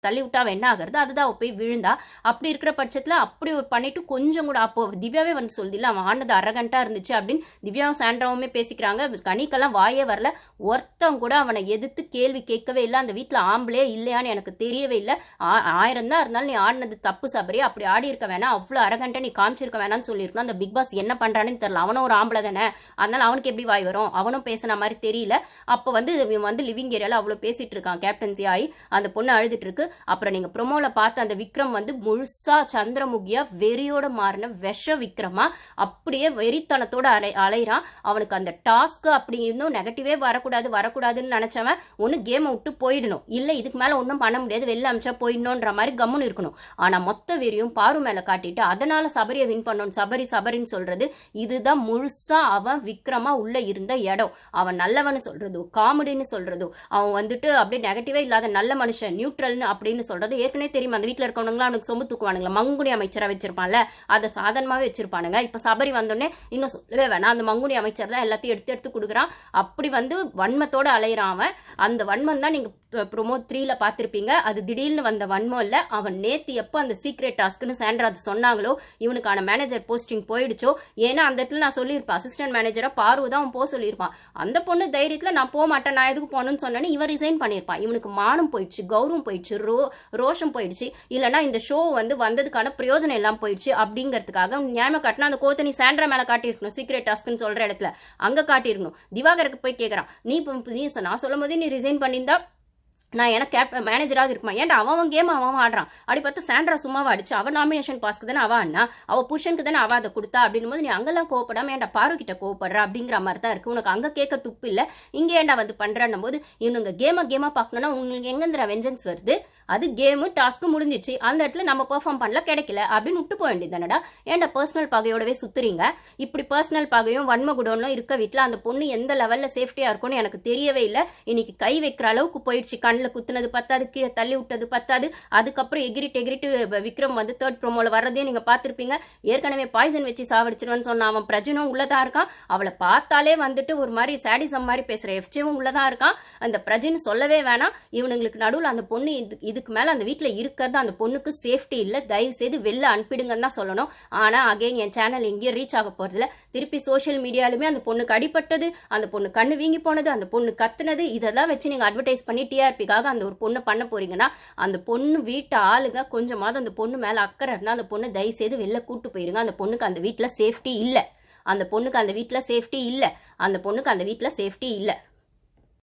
தள்ளி விட்டா அவ என்ன ஆகுறது, அதுதான் அவ போய் விழுந்தா. அப்படி இருக்கிற பட்சத்துல அப்படி ஒரு பண்ணிட்டு கொஞ்சம் கூட அப்போ திவ்யாவே வந்து சொல்லுது, இல்ல அவன் ஆனது அரகண்டா இருந்துச்சு அப்படின்னு திவ்யாவும் சாண்ட்ராவுமே பேசிக்கிறாங்க. கனிக்கெல்லாம் வாயே வரல. ஒருத்தன் கூட அவனை எதிர்த்து கேள்வி கேட்கவே இல்லை. அந்த வீட்டுல ஆம்பளே இல்லையான்னு எனக்கு தெரியவே இல்லை. 1000 தான் இருந்தாலும் நீ ஆடினது தப்பு சபரி, அப்படி ஆடி இருக்க வேணாம், அவ்வளவு அரகண்டா நீ காமிச்சிருக்க வேணாம்னு சொல்லியிருக்கணும். அந்த பிக் பாஸ் என்ன பண்றான்னு தெரியல. அவனும் ஒரு ஆம்பளை தானே, அதனால அவனுக்கு எப்படி வாய் வரும், அவனும் பேசின மாதிரி தெரியல. அப்போ வந்து இவன் வந்து லிவிங் ஏரியால அவ்வளவு பேசிட்டு இருக்கான் கேப்டன்சி ஆகி. அந்த பொண்ணு அழுதுட்டு இருக்கு. அப்புறம் நீங்க ப்ரோமோல பார்த்த அந்த விக்ரம் வந்து முழுசா சந்திரமுகியா வெறியோட மாறின விஷ விக்ரமா அப்படியே வெறித்தனத்தோட அலைறான். அவனுக்கு அந்த டாஸ்க் அப்படி இன்னும் நெகட்டிவே வரக்கூடாதுன்னு நினைச்சவன் ஒன்னு கேமை விட்டு போயிடணும், இல்ல இதுக்கு மேல ஒன்றும் பண்ண முடியாது, வெளில அமிச்சா போயிடணும்ன்ற மாதிரி கம்முன்னு இருக்கணும். ஆனா மொத்த வெறியும் பாரு மேல காட்டிட்டு அதனால சபரியை வின் பண்ணணும், சபரின்னு சொல்றது இதுதான் முழுசா அவன் விக்ரமா உள்ள இருந்த இடம். அவன் நல்லவன்னு சொல்றதோ காமெடின்னு சொல்றதோ அவன் வந்துட்டு அப்படியே நெகட்டிவே இல்லாத நல்ல மனுஷன் நியூட்ரல்னு அப்படின்னு சொல்றது ஏற்கனவே தெரியும். அந்த வீட்டில் இருக்கவனுங்களா அவனுக்கு சொம்பு தூக்குவானுங்களா, மங்குனி அமைச்சரா வச்சிருப்பான்ல, அதை சாதனமாவே வச்சிருப்பானுங்க. இப்ப சபரி வந்தோடனே இன்னும் சொல்லவே வேணாம், அந்த மங்குனி அமைச்சர் தான் எல்லாத்தையும் எடுத்து கொடுக்குறான். அப்படி வந்து வன்மத்தோட அலையிறான் அவன். அந்த வன்மம் தான் நீங்க ப்ரோமோ 3ல பார்த்திருப்பீங்க. அது திடீர்னு வந்த வன்மம் இல்ல. அவன் நேத்து எப்போ அந்த சீக்ரெட் டாஸ்க்னு சாண்ட்ரா சொன்னாங்களோ இவனுக்கான மேனேஜர் போஸ்டிங் போயிடுச்சோ, ஏன்னா அந்த இடத்துல நான் சொல்லியிருப்பேன் அசிஸ்டன்ட் மேனேஜரா பார்வை தான் அவன் போக சொல்லியிருப்பான். அந்த பொண்ணு தைரியத்துல நான் போக மாட்டேன், நான் எதுக்கு போகணும்னு சொன்னேன்னு இவன் ரிசைன் பண்ணியிருப்பான். இவனுக்கு மானம் போயிடுச்சு, கௌரவம் போயிடுச்சு, ரோஷம் போயிடுச்சு, இல்லைன்னா இந்த ஷோ வந்து வந்ததுக்கான பிரயோஜனம் எல்லாம் போயிடுச்சு. அப்படிங்கிறதுக்காக நியாயமா காட்டினா அந்த கோத்தனி சாண்ட்ரா மேல காட்டியிருக்கணும். சீக்ரெட் டாஸ்க்னு சொல்ற இடத்துல அங்க காட்டியிருக்கணும். திவாகருக்கு போய் கேட்கறான், நீ நான் சொல்லும் போதே நீ ரிசைன் பண்ணியிருந்தா நான் எனக்கு மேனேஜராக இருக்குமா, ஏன்டா அவன் கேம் அவன் ஆடுறான். அப்படி பார்த்து சாண்ட்ரா சும்மாவா அடிச்சு, அவன் நாமினேஷன் பாஸ்க்கு தானே அவ அண்ணா, அவள் புருஷனுக்கு தானே அவ அதை கொடுத்தா. அப்படின்னும் போது நீ அங்கெல்லாம் கோவப்படாம ஏன்டா பாரு கிட்ட கோவப்படுற அப்படிங்கிற மாதிரி தான் இருக்கு. உனக்கு அங்கே கேட்க துப்பு இல்லை, இங்கே ஏன்டா வந்து பண்றன்னும் போது இவனுங்க கேமா பார்க்கணும்னா உங்களுக்கு எங்கேந்திர வெஞ்சன்ஸ் வருது. அது கேமு டாஸ்க்கு முடிஞ்சிச்சு, அந்த இடத்துல நம்ம பெர்ஃபார்ம் பண்ணல கிடைக்கல அப்படின்னு விட்டு போக வேண்டியது தானடா. ஏன்டா பர்சனல் பகையோடவே சுத்துறீங்க. இப்படி பர்சனல் பகையும் வன்மகுடனும் இருக்க வீட்டில் அந்த பொண்ணு எந்த லெவலில் சேஃப்டியாக இருக்கும்னு எனக்கு தெரியவே இல்லை. இன்னைக்கு கை வைக்கிற அளவுக்கு போயிடுச்சு. கண்ணில் குத்துனது பத்தாது, கீழே தள்ளி விட்டது பத்தாது, அதுக்கப்புறம் எகிரிட்டு விக்ரம் வந்து 3rd ப்ரோமோல வர்றதே நீங்க பார்த்துருப்பீங்க. ஏற்கனவே பாய்சன் வச்சு சாவடிச்சிருவேன்னு சொன்ன அவன் பிரஜனும் உள்ளதா இருக்கான். அவளை பார்த்தாலே வந்துட்டு ஒரு மாதிரி சாடிசம் மாதிரி பேசுற எஃப்ஜேவும் உள்ளதா இருக்கான். அந்த பிரஜன் சொல்லவே வேணாம். இவனுங்களுக்கு நடுவில் அந்த பொண்ணு இதுக்கு மேல அந்த வீட்டில் இருக்கிறது அந்த பொண்ணுக்கு சேஃப்டி இல்லை, தயவு செய்து வெளில அனுப்பிடுங்கன்னு தான் சொல்லணும். ஆனா அகைன் என் சேனல் எங்கேயும் ரீச் ஆக போறதில்ல. திருப்பி சோஷியல் மீடியாலுமே அந்த பொண்ணுக்கு அடிபட்டது, அந்த பொண்ணு கண்ணு வீங்கி போனது, அந்த பொண்ணு கத்துனது, இதெல்லாம் வச்சு நீங்க அட்வர்டைஸ் பண்ணி டிஆர்பிக்காக அந்த ஒரு பொண்ணை பண்ண போறீங்கன்னா அந்த பொண்ணு வீட்டு ஆளுங்க கொஞ்சமாவது அந்த பொண்ணு மேல அக்கறை இருந்தா அந்த பொண்ணு தயவு செய்து வெளில கூட்டு போயிருங்க. அந்த பொண்ணுக்கு அந்த வீட்டில் சேஃப்டி இல்லை, அந்த பொண்ணுக்கு அந்த வீட்டில் சேஃப்டி இல்லை, அந்த பொண்ணுக்கு அந்த வீட்டில் சேஃப்டி இல்லை.